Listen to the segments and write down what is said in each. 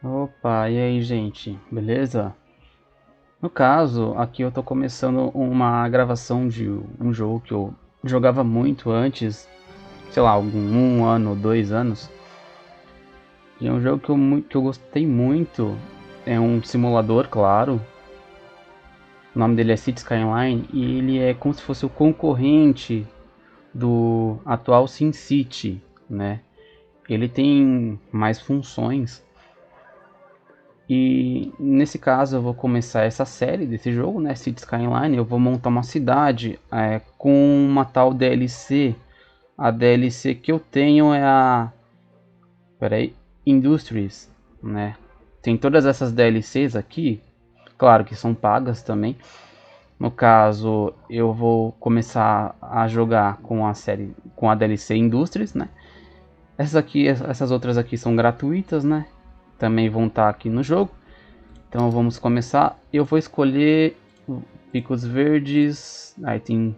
Opa, e aí, gente, beleza? No caso, aqui eu tô começando uma gravação de um jogo que eu jogava muito antes, sei lá, algum um ano, 2 anos. E é um jogo que eu gostei muito. É um simulador, claro. O nome dele é City Skyline e ele é como se fosse o concorrente do atual SimCity, né? Ele tem mais funções. E nesse caso eu vou começar essa série desse jogo, né, City Skyline. Eu vou montar uma cidade com uma tal DLC. A DLC que eu tenho é a, peraí, Industries, né? Tem todas essas DLCs aqui, claro que são pagas também. No caso, eu vou começar a jogar com a série, com a DLC Industries, né? Essas outras aqui são gratuitas, né? Também vão estar aqui no jogo. Então vamos começar. Eu vou escolher picos verdes. Aí tem.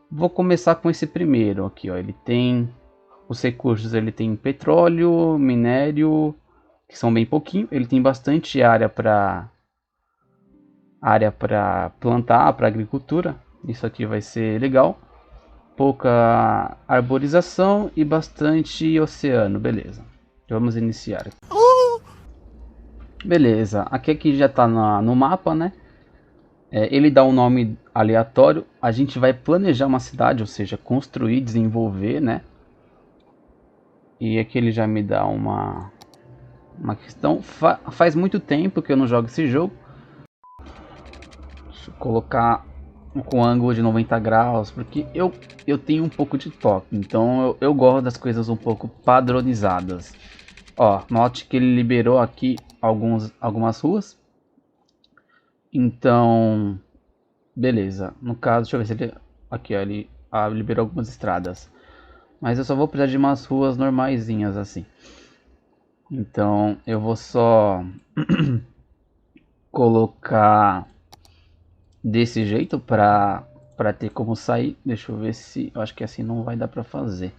Vou começar com esse primeiro aqui, ó. Ele tem os recursos. Ele tem petróleo, minério, que são bem pouquinho. Ele tem bastante área para plantar, para agricultura. Isso aqui vai ser legal. Pouca arborização e bastante oceano, beleza. Vamos iniciar. Beleza, aqui já está no mapa, né? Ele dá um nome aleatório. A gente vai planejar uma cidade, ou seja, construir, desenvolver, né? E aqui ele já me dá uma questão. Faz muito tempo que eu não jogo esse jogo. Deixa eu colocar com ângulo de 90 graus, porque eu tenho um pouco de toque. Então eu gosto das coisas um pouco padronizadas. Ó, note que ele liberou aqui algumas ruas. Então, beleza. No caso, deixa eu ver se ele... Aqui, ó, ele liberou algumas estradas. Mas eu só vou precisar de umas ruas normaisinhas assim. Então eu vou só colocar desse jeito para ter como sair. Deixa eu ver se... Eu acho que assim não vai dar para fazer.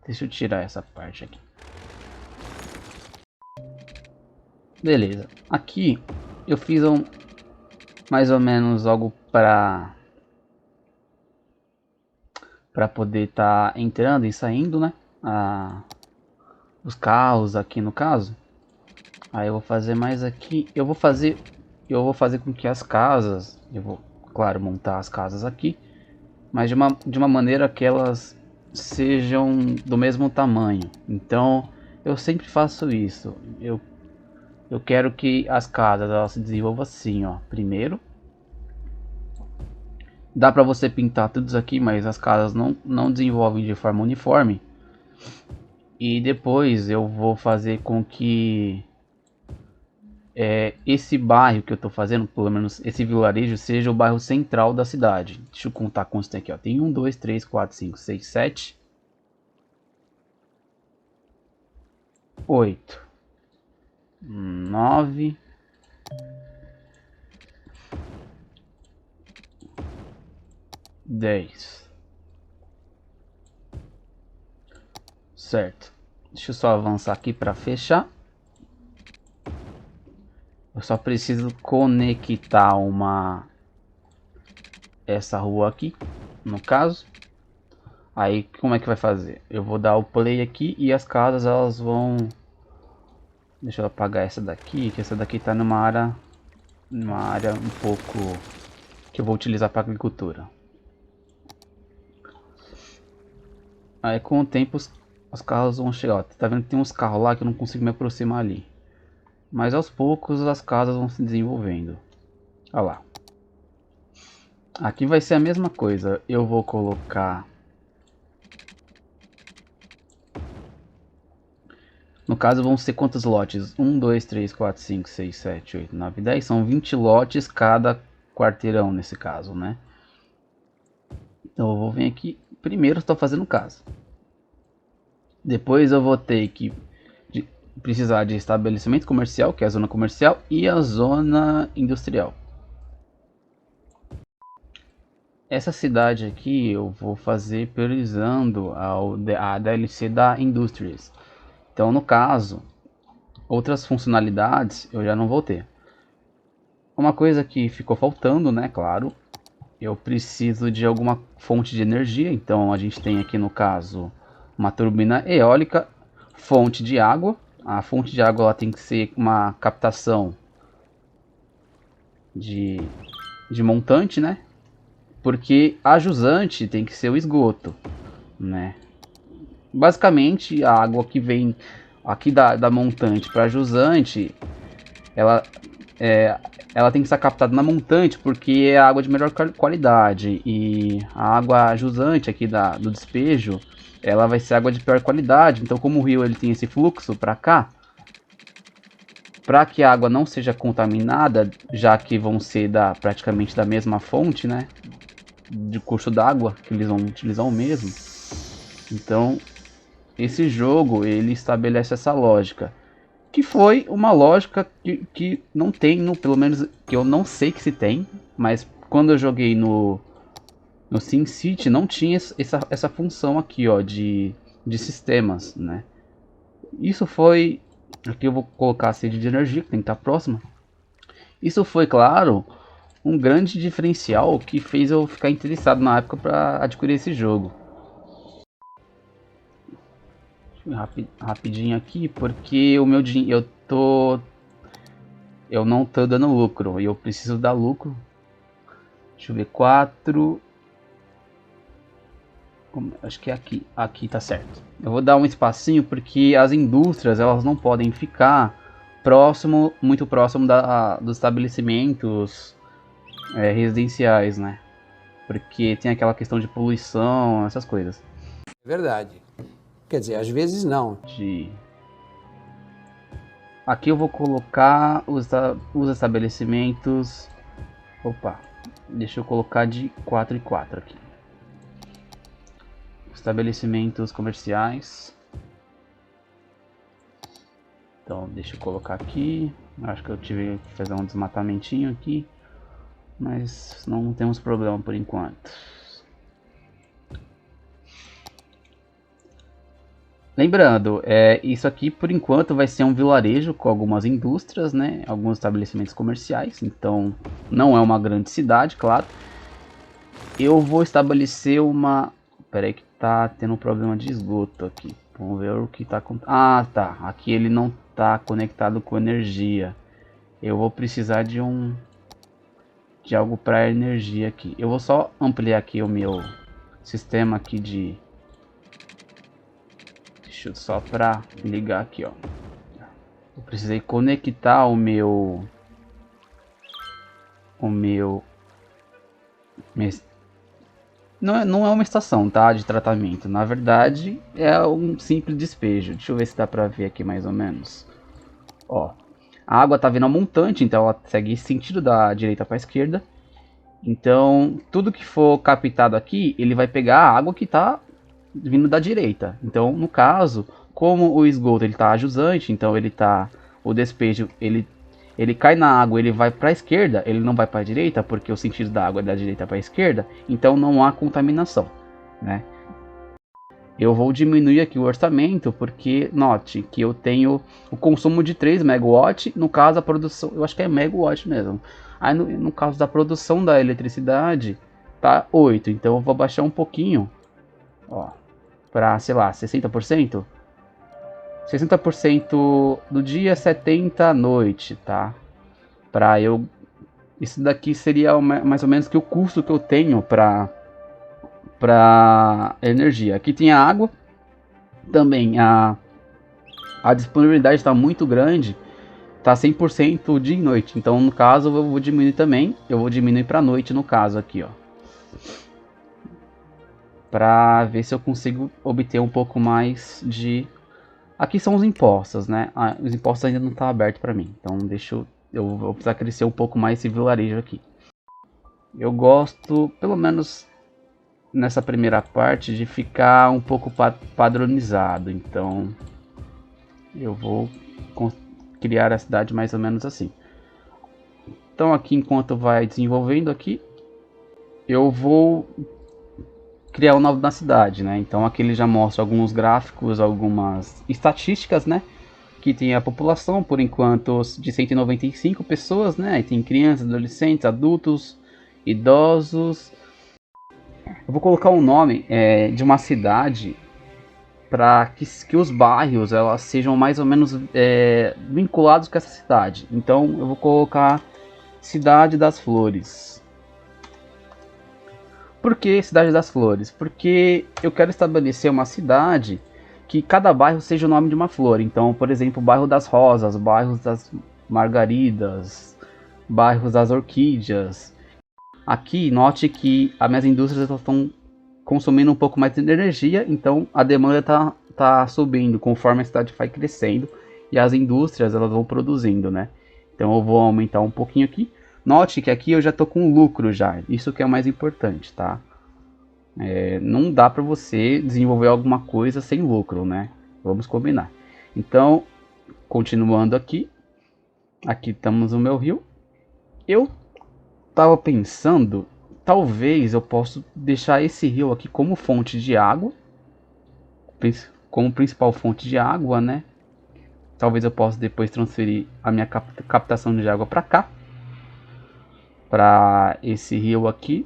Deixa eu tirar essa parte aqui. Beleza. Aqui eu fiz mais ou menos algo para poder estar entrando e saindo, né? Os carros aqui no caso. Aí eu vou fazer mais aqui. Eu vou fazer com que as casas, eu vou, claro, montar as casas aqui, mas de uma maneira que elas sejam do mesmo tamanho. Então, eu sempre faço isso. Eu quero que as casas elas se desenvolvam assim, ó. Primeiro, dá para você pintar tudo aqui, mas as casas não desenvolvem de forma uniforme. E depois eu vou fazer com que esse bairro que eu tô fazendo, pelo menos esse vilarejo, seja o bairro central da cidade. Deixa eu contar quantos tem aqui, ó. Tem 1, 2, 3, 4, 5, 6, 7, 8, 9, 10. Certo. Deixa eu só avançar aqui para fechar. Eu só preciso conectar essa rua aqui, no caso. Aí como é que vai fazer? Eu vou dar o play aqui e as casas elas vão... Deixa eu apagar essa daqui, que essa daqui tá numa área um pouco que eu vou utilizar para agricultura. Aí com o tempo os carros vão chegar, ó, tá vendo que tem uns carros lá que eu não consigo me aproximar ali. Mas aos poucos as casas vão se desenvolvendo. Olha lá. Aqui vai ser a mesma coisa. Eu vou colocar... No caso vão ser quantos lotes? 1, 2, 3, 4, 5, 6, 7, 8, 9, 10. São 20 lotes cada quarteirão nesse caso, né? Então eu vou vir aqui. Primeiro estou fazendo casa. Depois eu vou ter que precisar de estabelecimento comercial, que é a zona comercial, e a zona industrial. Essa cidade aqui eu vou fazer priorizando a DLC da Industries. Então no caso, outras funcionalidades eu já não vou ter. Uma coisa que ficou faltando, né, claro, eu preciso de alguma fonte de energia. Então a gente tem aqui no caso uma turbina eólica, fonte de água. A fonte de água ela tem que ser uma captação de, de montante, né? Porque a jusante tem que ser o esgoto, né? Basicamente a água que vem aqui da montante para a jusante, ela ela tem que ser captada na montante porque é água de melhor qualidade, e a água jusante aqui do despejo, ela vai ser água de pior qualidade. Então como o rio ele tem esse fluxo para cá, para que a água não seja contaminada, já que vão ser praticamente da mesma fonte, né, de curso d'água que eles vão utilizar o mesmo. Então esse jogo ele estabelece essa lógica, que foi uma lógica que não tem, pelo menos que eu não sei que se tem, mas quando eu joguei no SimCity não tinha essa função aqui, ó, de sistemas, né? Isso foi, aqui eu vou colocar a sede de energia, que tem que estar próxima. Isso foi, claro, um grande diferencial que fez eu ficar interessado na época para adquirir esse jogo. Rapidinho aqui, porque o meu dinheiro, eu não tô dando lucro e eu preciso dar lucro. Deixa eu ver, 4. Acho que é aqui tá certo. Eu vou dar um espacinho porque as indústrias elas não podem ficar muito próximo dos estabelecimentos residenciais, né? Porque tem aquela questão de poluição, essas coisas. Verdade. Quer dizer, às vezes não. Aqui eu vou colocar os estabelecimentos. Opa, deixa eu colocar de 4 em 4 aqui. Estabelecimentos comerciais. Então deixa eu colocar aqui. Acho que eu tive que fazer um desmatamentinho aqui, mas não temos problema por enquanto. Lembrando, isso aqui por enquanto vai ser um vilarejo com algumas indústrias, né? Alguns estabelecimentos comerciais. Então não é uma grande cidade, claro. Eu vou estabelecer uma... Pera aí que tá tendo um problema de esgoto aqui. Vamos ver o que tá acontecendo. Ah, tá. Aqui ele não tá conectado com energia. Eu vou precisar de algo para energia aqui. Eu vou só ampliar aqui o meu sistema aqui de... Deixa eu só para ligar aqui, ó. Eu precisei conectar o meu não é uma estação, tá, de tratamento. Na verdade, é um simples despejo. Deixa eu ver se dá pra ver aqui mais ou menos. Ó, a água tá vindo a montante, então ela segue sentido da direita para a esquerda. Então, tudo que for captado aqui, ele vai pegar a água que tá vindo da direita. Então, no caso, como o esgoto ele tá jusante, então o despejo ele cai na água, ele vai para a esquerda, ele não vai para a direita, porque o sentido da água é da direita para a esquerda, então não há contaminação, né? Eu vou diminuir aqui o orçamento, porque note que eu tenho o consumo de 3 MW, no caso a produção, eu acho que é megawatt mesmo. Aí no caso da produção da eletricidade, tá 8, então eu vou baixar um pouquinho, ó, para, sei lá, 60%. 60% do dia, 70% à noite, tá? Isso daqui seria mais ou menos que o custo que eu tenho para energia. Aqui tem a água, também a disponibilidade está muito grande, tá 100% dia e noite. Então no caso eu vou diminuir também, eu vou diminuir para noite no caso aqui, ó. Para ver se eu consigo obter um pouco mais de... Aqui são os impostos, né? Os impostos ainda não tá aberto para mim. Então eu vou precisar crescer um pouco mais esse vilarejo aqui. Eu gosto, pelo menos nessa primeira parte, de ficar um pouco padronizado. Então eu vou criar a cidade mais ou menos assim. Então aqui, enquanto vai desenvolvendo aqui, eu vou criar um novo na cidade, né? Então aqui ele já mostra alguns gráficos, algumas estatísticas, né? Aqui tem a população, por enquanto, de 195 pessoas, né? Aí tem crianças, adolescentes, adultos, idosos. Eu vou colocar um nome de uma cidade para que os bairros elas sejam mais ou menos vinculados com essa cidade. Então eu vou colocar Cidade das Flores. Por que Cidade das Flores? Porque eu quero estabelecer uma cidade que cada bairro seja o nome de uma flor. Então, por exemplo, o bairro das Rosas, bairros das Margaridas, bairros das Orquídeas. Aqui, note que as minhas indústrias estão consumindo um pouco mais de energia, então a demanda tá subindo conforme a cidade vai crescendo e as indústrias elas vão produzindo, né? Então eu vou aumentar um pouquinho aqui. Note que aqui eu já estou com lucro já, isso que é o mais importante, tá? Não dá para você desenvolver alguma coisa sem lucro, né? Vamos combinar. Então, continuando aqui estamos no meu rio. Eu tava pensando, talvez eu possa deixar esse rio aqui como fonte de água, como principal fonte de água, né? Talvez eu possa depois transferir a minha captação de água para cá, para esse rio aqui,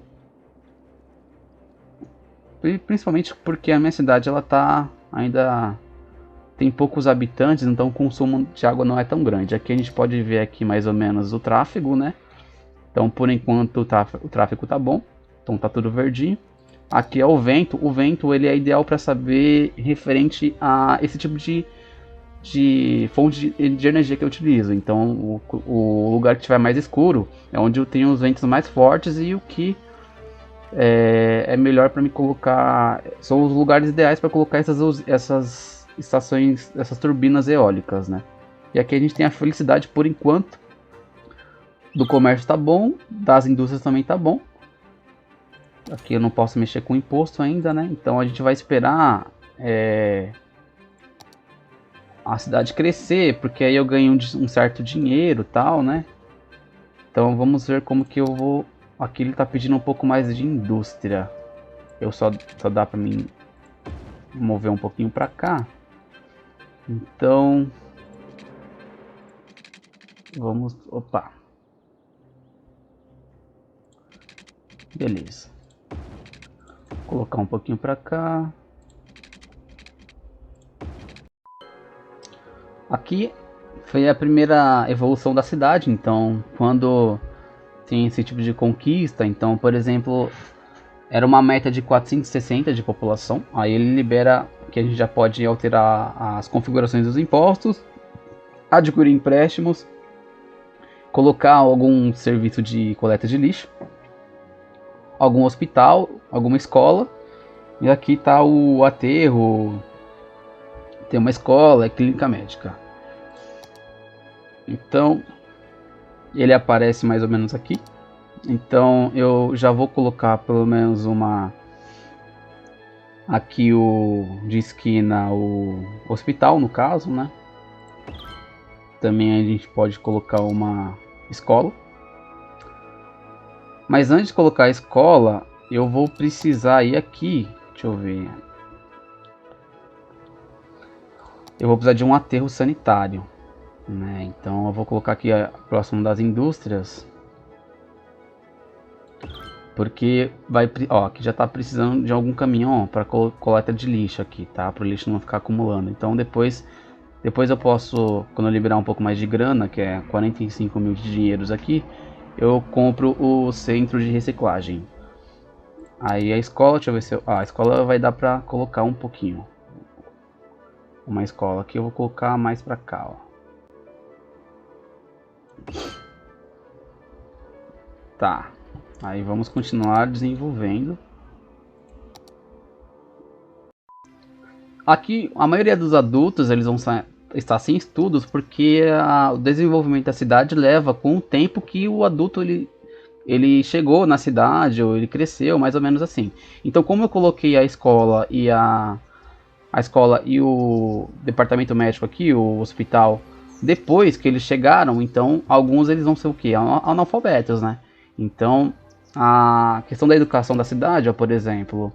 principalmente porque a minha cidade ela ainda tem poucos habitantes, então o consumo de água não é tão grande. Aqui a gente pode ver aqui mais ou menos o tráfego, né? Então, por enquanto, o tráfego tá bom. Então, tá tudo verdinho. Aqui é o vento. O vento ele é ideal para saber referente a esse tipo de fonte de energia que eu utilizo. Então, o lugar que estiver mais escuro é onde eu tenho os ventos mais fortes e o que é melhor para me colocar. São os lugares ideais para colocar essas estações, essas turbinas eólicas, né? E aqui a gente tem a felicidade, por enquanto, do comércio tá bom, das indústrias também tá bom. Aqui eu não posso mexer com imposto ainda, né? Então a gente vai esperar a cidade crescer, porque aí eu ganho um certo dinheiro e tal, né? Então vamos ver como que eu vou... Aqui ele tá pedindo um pouco mais de indústria. Eu só dá pra mim mover um pouquinho pra cá. Então... Vamos... Opa! Beleza. Vou colocar um pouquinho pra cá. Aqui foi a primeira evolução da cidade, então quando tem esse tipo de conquista, então por exemplo, era uma meta de 460 de população, aí ele libera que a gente já pode alterar as configurações dos impostos, adquirir empréstimos, colocar algum serviço de coleta de lixo, algum hospital, alguma escola, e aqui está o aterro, tem uma escola, é clínica médica. Então, ele aparece mais ou menos aqui. Então, eu já vou colocar pelo menos uma... Aqui de esquina o hospital, no caso, né? Também a gente pode colocar uma escola. Mas antes de colocar a escola, eu vou precisar ir aqui. Deixa eu ver. Eu vou precisar de um aterro sanitário, né? Então eu vou colocar aqui próximo das indústrias, porque aqui já está precisando de algum caminhão para coleta de lixo aqui, tá? Para o lixo não ficar acumulando. Então depois eu posso, quando eu liberar um pouco mais de grana, que é 45 mil de dinheiros aqui, eu compro o centro de reciclagem. Aí a escola, deixa eu ver se a escola vai dar para colocar um pouquinho. Uma escola aqui eu vou colocar mais para cá, ó. Tá, aí vamos continuar desenvolvendo. Aqui a maioria dos adultos eles vão estar sem estudos porque o desenvolvimento da cidade leva com o tempo que o adulto ele chegou na cidade ou ele cresceu, mais ou menos assim. Então como eu coloquei a escola e o departamento médico aqui, o hospital, depois que eles chegaram, então alguns eles vão ser o que? Analfabetos, né? Então a questão da educação da cidade, ó, por exemplo,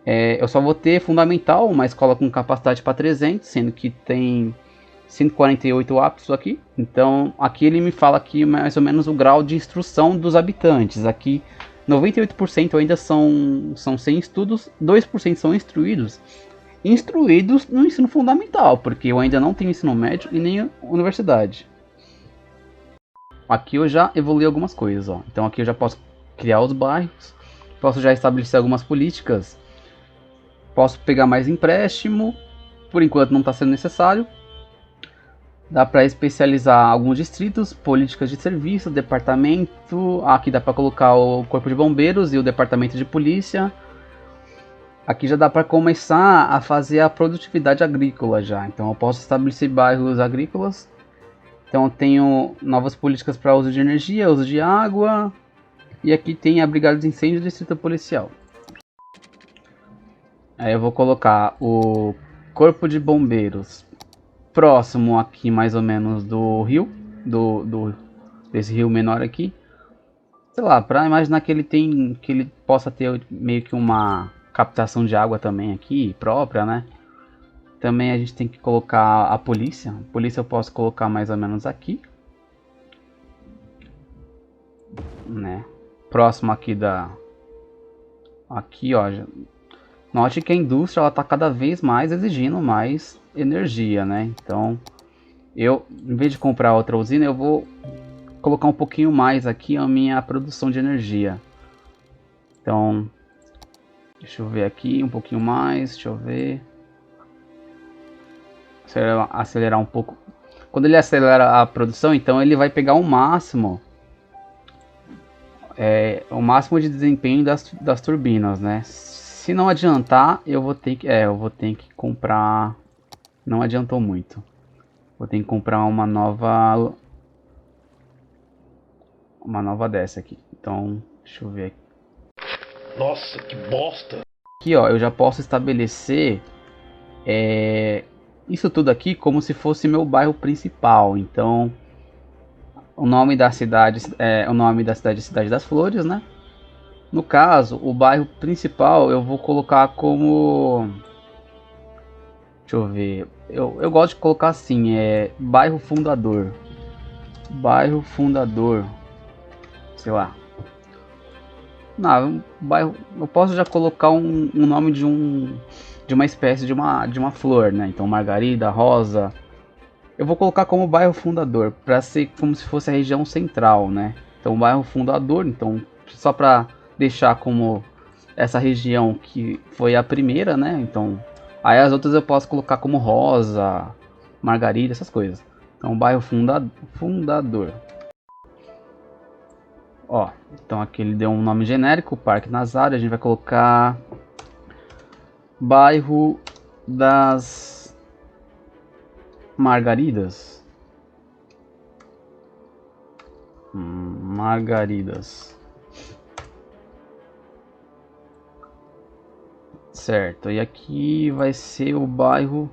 eu só vou ter fundamental uma escola com capacidade para 300, sendo que tem 148 aptos aqui. Então aqui ele me fala aqui mais ou menos o grau de instrução dos habitantes. Aqui 98% ainda são sem estudos, 2% são instruídos no ensino fundamental, porque eu ainda não tenho ensino médio e nem universidade. Aqui eu já evolui algumas coisas, ó. Então aqui eu já posso criar os bairros, posso já estabelecer algumas políticas, posso pegar mais empréstimo, por enquanto não está sendo necessário. Dá para especializar alguns distritos, políticas de serviço, departamento. Aqui dá para colocar o corpo de bombeiros e o departamento de polícia. Aqui já dá para começar a fazer a produtividade agrícola já. Então eu posso estabelecer bairros agrícolas. Então eu tenho novas políticas para uso de energia, uso de água. E aqui tem a brigada de incêndio e distrito policial. Aí eu vou colocar o corpo de bombeiros próximo aqui mais ou menos do rio, desse rio menor aqui. Sei lá, para imaginar que ele possa ter meio que uma captação de água também aqui, própria, né? Também a gente tem que colocar a polícia. A polícia eu posso colocar mais ou menos aqui, né? Próximo aqui aqui, ó. Note que a indústria ela tá cada vez mais exigindo mais energia, né? Então, em vez de comprar outra usina, eu vou colocar um pouquinho mais aqui a minha produção de energia. Então, deixa eu ver aqui um pouquinho mais, deixa eu ver. Acelerar um pouco. Quando ele acelera a produção, então ele vai pegar o máximo de desempenho das turbinas, né? Se não adiantar, eu vou ter que comprar. Não adiantou muito. Vou ter que comprar uma nova dessa aqui. Então, deixa eu ver aqui. Nossa, que bosta! Aqui, ó, eu já posso estabelecer isso tudo aqui como se fosse meu bairro principal. Então, o nome da cidade é Cidade das Flores, né? No caso, o bairro principal eu vou colocar como... Deixa eu ver. Eu gosto de colocar assim, bairro fundador. Bairro fundador. Sei lá. Não, bairro. Eu posso já colocar um nome de uma espécie de uma flor, né? Então, margarida, rosa. Eu vou colocar como bairro fundador, para ser como se fosse a região central, né? Então, bairro fundador, então, só para deixar como essa região que foi a primeira, né? Então, aí as outras eu posso colocar como rosa, margarida, essas coisas. Então, bairro fundador. Ó, então aqui ele deu um nome genérico, Parque Nazário. A gente vai colocar bairro das Margaridas. Margaridas. Certo, e aqui vai ser o bairro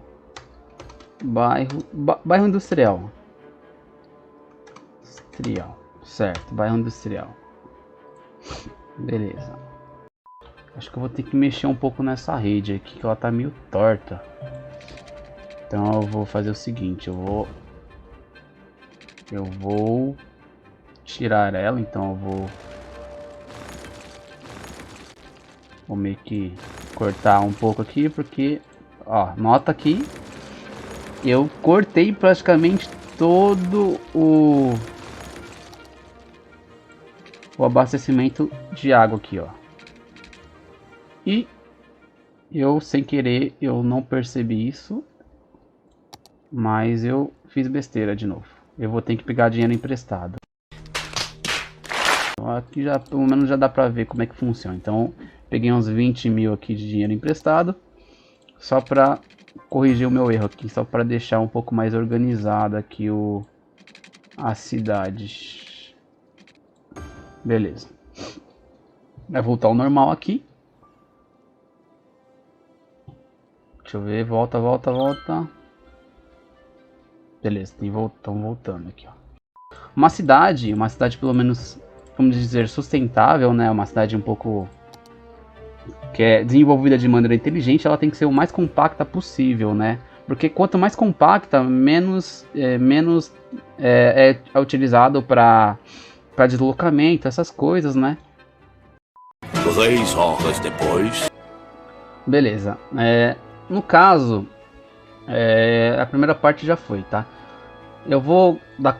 industrial. Certo, bairro industrial. Beleza. Acho que eu vou ter que mexer um pouco nessa rede aqui, que ela tá meio torta. Então eu vou fazer o seguinte, eu vou tirar ela, então eu vou meio que cortar um pouco aqui, porque, ó, nota que eu cortei praticamente todo o abastecimento de água aqui, ó. E eu, sem querer, eu não percebi isso, mas eu fiz besteira de novo. Eu vou ter que pegar dinheiro emprestado. Então, aqui já, pelo menos já dá pra ver como é que funciona. Então, peguei uns 20 mil aqui de dinheiro emprestado, só pra corrigir o meu erro aqui, só pra deixar um pouco mais organizado aqui a cidade. Beleza. Vai voltar ao normal aqui. Deixa eu ver, volta. Beleza, estão voltando aqui, ó. Uma cidade pelo menos, vamos dizer, sustentável, né? Uma cidade um pouco que é desenvolvida de maneira inteligente, ela tem que ser o mais compacta possível, né? Porque quanto mais compacta, menos é utilizado para deslocamento, essas coisas, né? 3 horas depois. Beleza. No caso, a primeira parte já foi, tá? Eu vou dar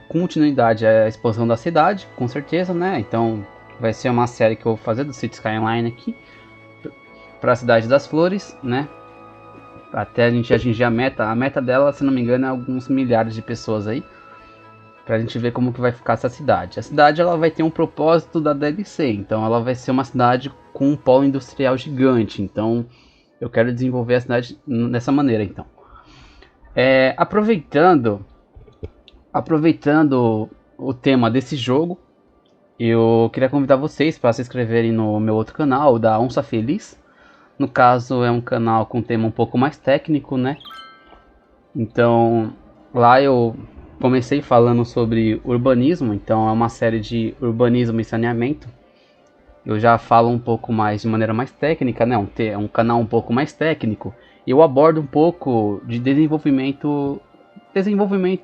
continuidade à expansão da cidade, com certeza, né? Então vai ser uma série que eu vou fazer do City Skyline aqui para a Cidade das Flores, né? Até a gente atingir a meta. A meta dela, se não me engano, é alguns milhares de pessoas aí. Pra gente ver como que vai ficar essa cidade. A cidade ela vai ter um propósito da DLC. Então ela vai ser uma cidade com um polo industrial gigante. Então eu quero desenvolver a cidade dessa maneira, então. Aproveitando o tema desse jogo, eu queria convidar vocês para se inscreverem no meu outro canal, da Onça Feliz. No caso, é um canal com tema um pouco mais técnico, né? Então, lá eu comecei falando sobre urbanismo, então é uma série de urbanismo e saneamento. Eu já falo um pouco mais de maneira mais técnica, né? É um canal um pouco mais técnico. Eu abordo um pouco de desenvolvimento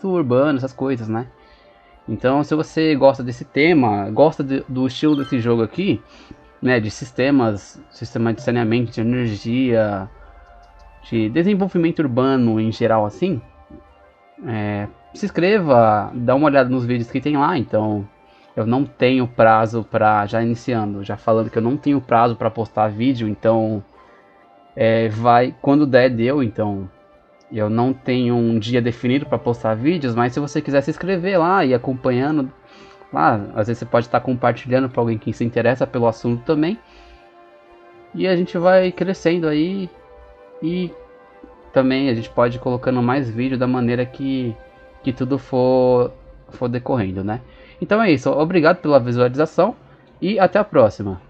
urbano, essas coisas, né? Então, se você gosta desse tema, gosta do estilo desse jogo aqui, né, de sistema de saneamento, de energia, de desenvolvimento urbano em geral, assim, se inscreva, dá uma olhada nos vídeos que tem lá. Então, eu não tenho prazo para, já iniciando, já falando que eu não tenho prazo para postar vídeo, então vai quando der, deu. Então eu não tenho um dia definido para postar vídeos, mas se você quiser se inscrever lá e acompanhando lá, às vezes você pode estar compartilhando para alguém que se interessa pelo assunto também, e a gente vai crescendo aí, e também a gente pode ir colocando mais vídeo da maneira que tudo for decorrendo, né? Então é isso, obrigado pela visualização e até a próxima.